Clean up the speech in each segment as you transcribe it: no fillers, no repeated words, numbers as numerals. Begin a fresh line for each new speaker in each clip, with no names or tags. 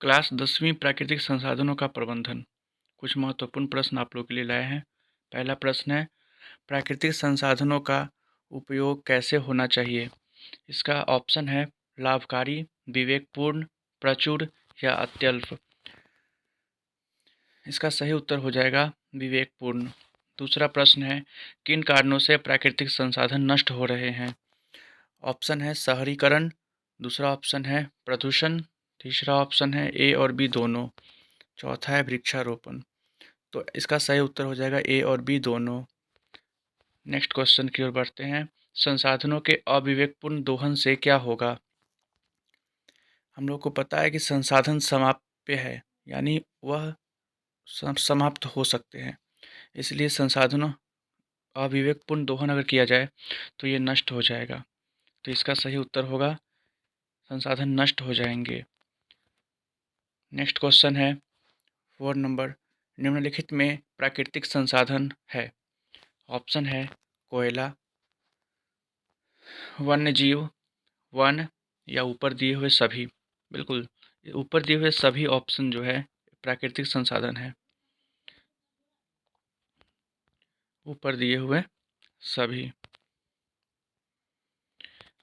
Class 10वीं प्राकृतिक संसाधनों का प्रबंधन। कुछ महत्वपूर्ण प्रश्न आप लोग के लिए लाए हैं। पहला प्रश्न है, प्राकृतिक संसाधनों का उपयोग कैसे होना चाहिए? इसका ऑप्शन है लाभकारी, विवेकपूर्ण, प्रचुर या अत्यल्प। इसका सही उत्तर हो जाएगा विवेकपूर्ण। दूसरा प्रश्न है, किन कारणों से प्राकृतिक संसाधन नष्ट हो रहे हैं? ऑप्शन है शहरीकरण, दूसरा ऑप्शन है प्रदूषण, तीसरा ऑप्शन है ए और बी दोनों, चौथा है वृक्षारोपण। तो इसका सही उत्तर हो जाएगा ए और बी दोनों। नेक्स्ट क्वेश्चन की ओर बढ़ते हैं। संसाधनों के अविवेकपूर्ण दोहन से क्या होगा? हम लोग को पता है कि संसाधन समाप्य है, यानी वह समाप्त हो सकते हैं। इसलिए संसाधनों अविवेकपूर्ण दोहन अगर किया जाए तो ये नष्ट हो जाएगा। तो इसका सही उत्तर होगा संसाधन नष्ट हो जाएंगे। नेक्स्ट क्वेश्चन है 4 नंबर, निम्नलिखित में प्राकृतिक संसाधन है। ऑप्शन है कोयला, वन्य जीव, वन या ऊपर दिए हुए सभी। बिल्कुल, ऊपर दिए हुए सभी ऑप्शन जो है प्राकृतिक संसाधन है। ऊपर दिए हुए सभी।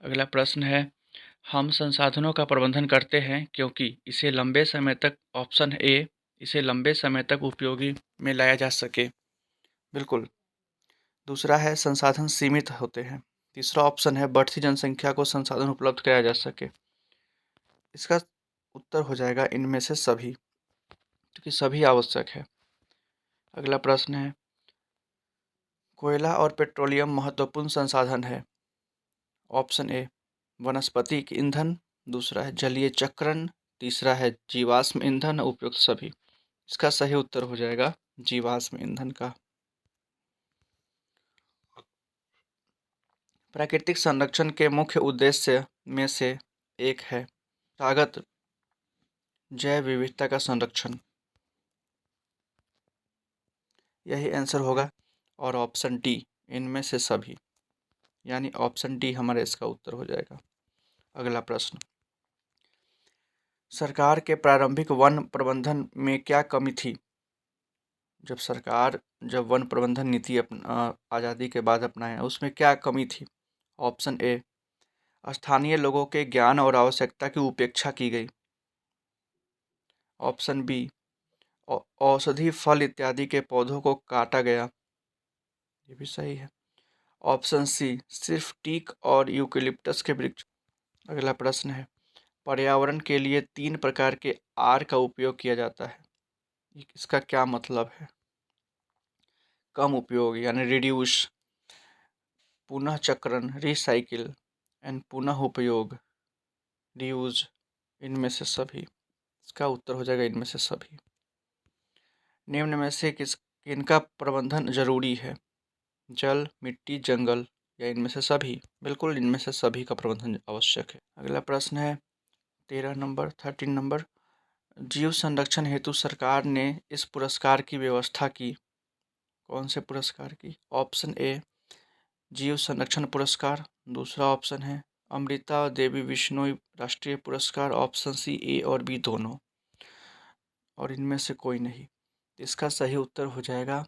अगला प्रश्न है, हम संसाधनों का प्रबंधन करते हैं क्योंकि इसे लंबे समय तक, ऑप्शन ए, इसे लंबे समय तक उपयोगी में लाया जा सके। बिल्कुल। दूसरा है संसाधन सीमित होते हैं। तीसरा ऑप्शन है बढ़ती जनसंख्या को संसाधन उपलब्ध कराया जा सके। इसका उत्तर हो जाएगा इनमें से सभी, क्योंकि सभी आवश्यक है। अगला प्रश्न है, कोयला और पेट्रोलियम महत्वपूर्ण संसाधन है। ऑप्शन ए वनस्पतिक ईंधन, दूसरा है जलीय चक्रण, तीसरा है जीवाश्म ईंधन, उपयुक्त सभी। इसका सही उत्तर हो जाएगा जीवाश्म ईंधन का। प्राकृतिक संरक्षण के मुख्य उद्देश्य में से एक है संस्थागत जैव विविधता का संरक्षण। यही आंसर होगा। और ऑप्शन डी इनमें से सभी, यानी ऑप्शन डी हमारा इसका उत्तर हो जाएगा। अगला प्रश्न, सरकार के प्रारंभिक वन प्रबंधन में क्या कमी थी? जब वन प्रबंधन नीति आज़ादी के बाद अपनाया, उसमें क्या कमी थी? ऑप्शन ए स्थानीय लोगों के ज्ञान और आवश्यकता की उपेक्षा की गई। ऑप्शन बी औषधि, फल इत्यादि के पौधों को काटा गया। ये भी सही है। ऑप्शन सी सिर्फ टीक और यूकेलिप्टस के वृक्ष। अगला प्रश्न है, पर्यावरण के लिए 3 प्रकार के आर का उपयोग किया जाता है। इसका क्या मतलब है? कम उपयोग यानी रिड्यूस, पुनः चक्रण रिसाइकिल, एंड पुनः उपयोग रीयूज, इनमें से सभी। इसका उत्तर हो जाएगा इनमें से सभी। निम्न में से किनका प्रबंधन जरूरी है? जल, मिट्टी, जंगल या इनमें से सभी? बिल्कुल, इनमें से सभी का प्रबंधन आवश्यक है। अगला प्रश्न है 13 नंबर, जीव संरक्षण हेतु सरकार ने इस पुरस्कार की व्यवस्था की। कौन से पुरस्कार की? ऑप्शन ए जीव संरक्षण पुरस्कार, दूसरा ऑप्शन है अमृता देवी बिश्नोई राष्ट्रीय पुरस्कार, ऑप्शन सी ए और बी दोनों, और इनमें से कोई नहीं। इसका सही उत्तर हो जाएगा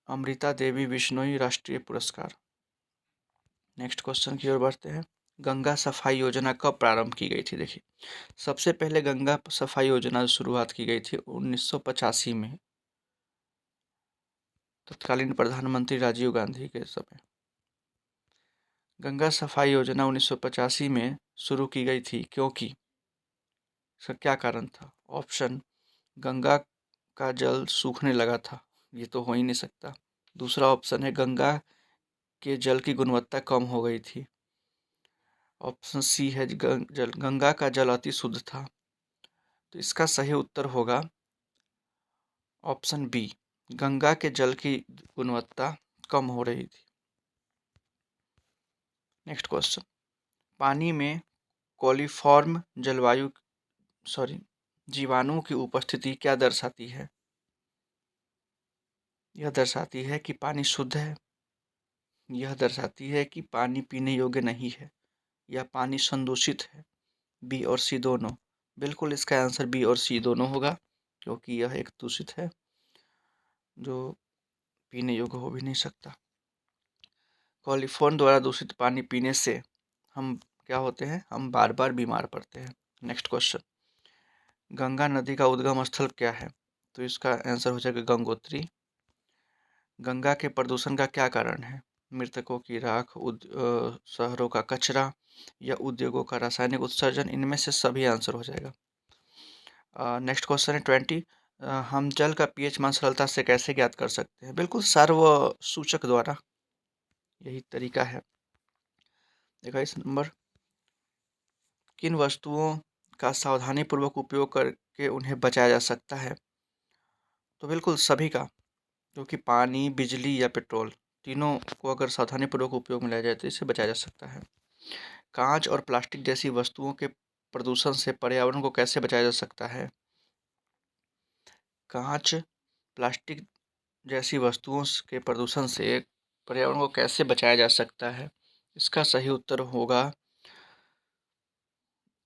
अमृता देवी बिश्नोई राष्ट्रीय पुरस्कार। नेक्स्ट क्वेश्चन की ओर बढ़ते हैं। गंगा सफाई योजना कब प्रारंभ की गई थी? देखिए, सबसे पहले गंगा सफाई योजना शुरुआत की गई थी 1985 में, तत्कालीन प्रधानमंत्री राजीव गांधी के समय। गंगा सफाई योजना 1985 में शुरू की गई थी क्योंकि इसका क्या कारण था? ऑप्शन, गंगा का जल सूखने लगा था, ये तो हो ही नहीं सकता। दूसरा ऑप्शन है गंगा के जल की गुणवत्ता कम हो गई थी। ऑप्शन सी है गंगा का जल अति शुद्ध था। तो इसका सही उत्तर होगा ऑप्शन बी, गंगा के जल की गुणवत्ता कम हो रही थी। नेक्स्ट क्वेश्चन, पानी में कोलिफॉर्म जीवाणु की उपस्थिति क्या दर्शाती है? यह दर्शाती है कि पानी शुद्ध है, यह दर्शाती है कि पानी पीने योग्य नहीं है, या पानी संदूषित है। बी और सी दोनों। बिल्कुल इसका आंसर बी और सी दोनों होगा, क्योंकि यह एक दूषित है जो पीने योग्य हो भी नहीं सकता। कॉलिफॉर्म द्वारा दूषित पानी पीने से हम क्या होते हैं? हम बार बार बीमार पड़ते हैं। नेक्स्ट क्वेश्चन, गंगा नदी का उद्गम स्थल क्या है? तो इसका आंसर हो जाएगा गंगोत्री। गंगा के प्रदूषण का क्या कारण है? मृतकों की राख, शहरों का कचरा या उद्योगों का रासायनिक उत्सर्जन, इनमें से सभी आंसर हो जाएगा। नेक्स्ट क्वेश्चन है 20, हम जल का पीएच मान सरलता से कैसे ज्ञात कर सकते हैं? बिल्कुल सर्व सूचक द्वारा, यही तरीका है। देखो इस नंबर, किन वस्तुओं का सावधानीपूर्वक उपयोग करके उन्हें बचाया जा सकता है? तो बिल्कुल सभी का, क्योंकि पानी, बिजली या पेट्रोल, तीनों को अगर सावधानीपूर्वक उपयोग में लाया जाए तो इससे बचाया जा सकता है। कांच और प्लास्टिक जैसी वस्तुओं के प्रदूषण से पर्यावरण को कैसे बचाया जा सकता है? कांच, प्लास्टिक जैसी वस्तुओं के प्रदूषण से पर्यावरण को कैसे बचाया जा सकता है? इसका सही उत्तर होगा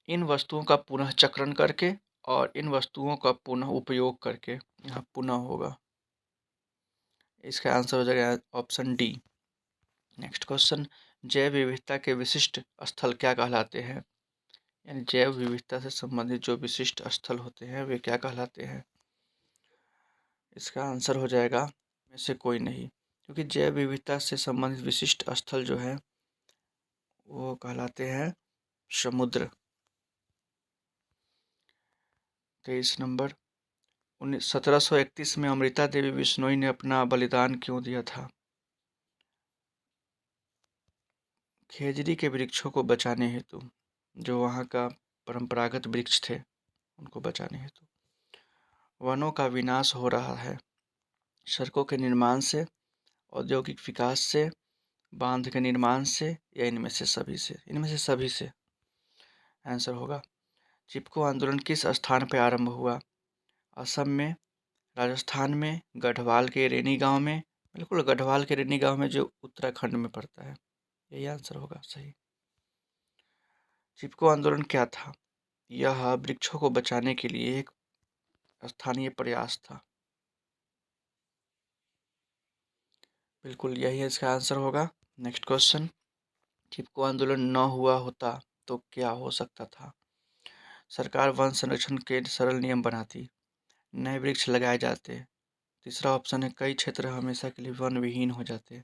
इन वस्तुओं का पुनः चक्रण करके और इन वस्तुओं का पुनः उपयोग करके। यहाँ पुनः होगा, इसका आंसर हो जाएगा ऑप्शन डी। नेक्स्ट क्वेश्चन, जैव विविधता के विशिष्ट स्थल क्या कहलाते हैं? यानी जैव विविधता से संबंधित जो विशिष्ट स्थल होते हैं वे क्या कहलाते हैं? इसका आंसर हो जाएगा में से कोई नहीं, क्योंकि जैव विविधता से संबंधित विशिष्ट स्थल जो है वो कहलाते हैं समुद्र। 23 नंबर, 1731 में अमृता देवी बिश्नोई ने अपना बलिदान क्यों दिया था? खेजड़ी के वृक्षों को बचाने हेतु, जो वहाँ का परंपरागत वृक्ष थे उनको बचाने हेतु। वनों का विनाश हो रहा है, सड़कों के निर्माण से, औद्योगिक विकास से, बांध के निर्माण से, या इनमें से सभी से? इनमें से सभी से आंसर होगा। चिपको आंदोलन किस स्थान पर आरंभ हुआ? असम में, राजस्थान में, गढ़वाल के रेनी गांव में? बिल्कुल गढ़वाल के रेनी गांव में, जो उत्तराखंड में पड़ता है। यही आंसर होगा सही। चिपको आंदोलन क्या था? यह वृक्षों को बचाने के लिए एक स्थानीय प्रयास था। बिल्कुल यही इसका आंसर होगा। नेक्स्ट क्वेश्चन, चिपको आंदोलन न हुआ होता तो क्या हो सकता था? सरकार वन संरक्षण के सरल नियम बनाती, नए वृक्ष लगाए जाते। तीसरा ऑप्शन है कई क्षेत्र हमेशा के लिए वन विहीन हो जाते।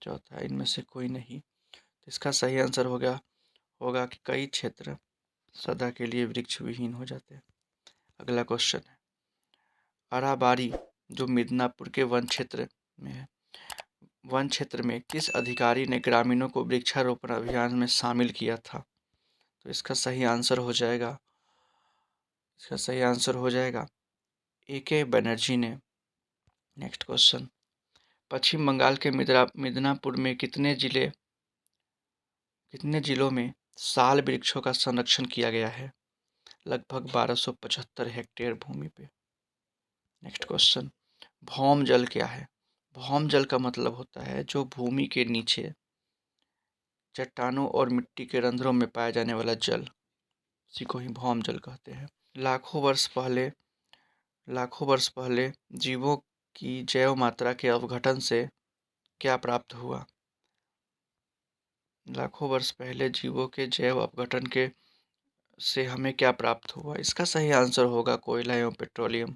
चौथा, इनमें से कोई नहीं। तो इसका सही आंसर होगा कि कई क्षेत्र सदा के लिए वृक्ष विहीन हो जाते। अगला क्वेश्चन है, अराबारी जो मिदनापुर के वन क्षेत्र में है, वन क्षेत्र में किस अधिकारी ने ग्रामीणों को वृक्षारोपण अभियान में शामिल किया था? तो इसका सही आंसर हो जाएगा AK बनर्जी ने। नेक्स्ट क्वेश्चन, पश्चिम बंगाल के मिदनापुर में कितने जिलों में साल वृक्षों का संरक्षण किया गया है? लगभग 1275 हेक्टेयर भूमि पे। नेक्स्ट क्वेश्चन, भौम जल क्या है? भौम जल का मतलब होता है जो भूमि के नीचे चट्टानों और मिट्टी के रंध्रों में पाया जाने वाला जल, इसी को ही भौम जल कहते हैं। लाखों वर्ष पहले जीवों की जैव मात्रा के अवघटन से क्या प्राप्त हुआ? लाखों वर्ष पहले जीवों के जैव अपघटन के से हमें क्या प्राप्त हुआ? इसका सही आंसर होगा कोयला एवं पेट्रोलियम।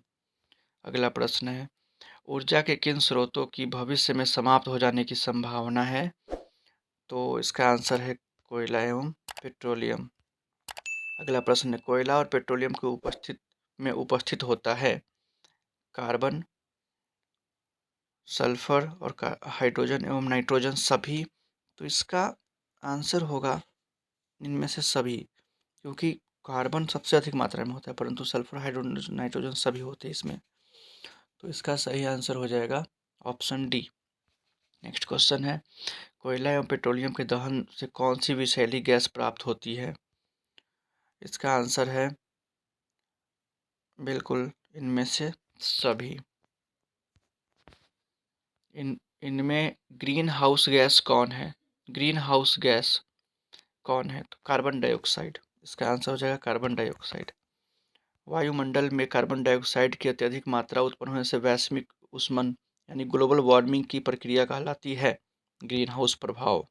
अगला प्रश्न है, ऊर्जा के किन स्रोतों की भविष्य में समाप्त हो जाने की संभावना है? तो इसका आंसर है कोयला एवं पेट्रोलियम। अगला प्रश्न है, कोयला और पेट्रोलियम के उपस्थित होता है कार्बन, सल्फर और हाइड्रोजन एवं नाइट्रोजन सभी। तो इसका आंसर होगा इनमें से सभी, क्योंकि कार्बन सबसे अधिक मात्रा में होता है परंतु सल्फर, हाइड्रोजन, नाइट्रोजन सभी होते हैं इसमें। तो इसका सही आंसर हो जाएगा ऑप्शन डी। नेक्स्ट क्वेश्चन है, कोयला एवं पेट्रोलियम के दहन से कौन सी विषैली गैस प्राप्त होती है? इसका आंसर है बिल्कुल इनमें से सभी। इनमें ग्रीन हाउस गैस कौन है? ग्रीन हाउस गैस कौन है? तो कार्बन डाइऑक्साइड। इसका आंसर हो जाएगा कार्बन डाइऑक्साइड। वायुमंडल में कार्बन डाइऑक्साइड की अत्यधिक मात्रा उत्पन्न होने से वैश्विक ऊष्मन यानी ग्लोबल वार्मिंग की प्रक्रिया कहलाती है ग्रीन हाउस प्रभाव।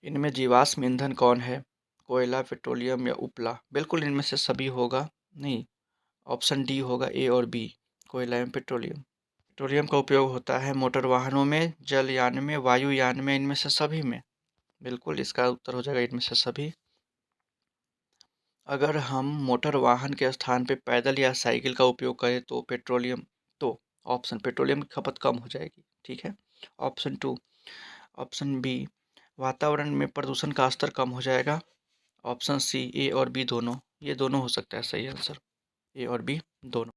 इनमें जीवाश्म ईंधन कौन है? कोयला, पेट्रोलियम या उपला? बिल्कुल इनमें से सभी होगा नहीं, ऑप्शन डी होगा, ए और बी, कोयला एवं पेट्रोलियम। पेट्रोलियम का उपयोग होता है मोटर वाहनों में, जलयान में, वायुयान में, इनमें से सभी में। बिल्कुल इसका उत्तर हो जाएगा इनमें से सभी। अगर हम मोटर वाहन के स्थान पे पैदल या साइकिल का उपयोग करें तो तो ऑप्शन पेट्रोलियम की खपत कम हो जाएगी। ठीक है। ऑप्शन टू, ऑप्शन बी, वातावरण में प्रदूषण का स्तर कम हो जाएगा। ऑप्शन सी, ए और बी दोनों, ये दोनों हो सकता है सही आंसर, ए और बी दोनों।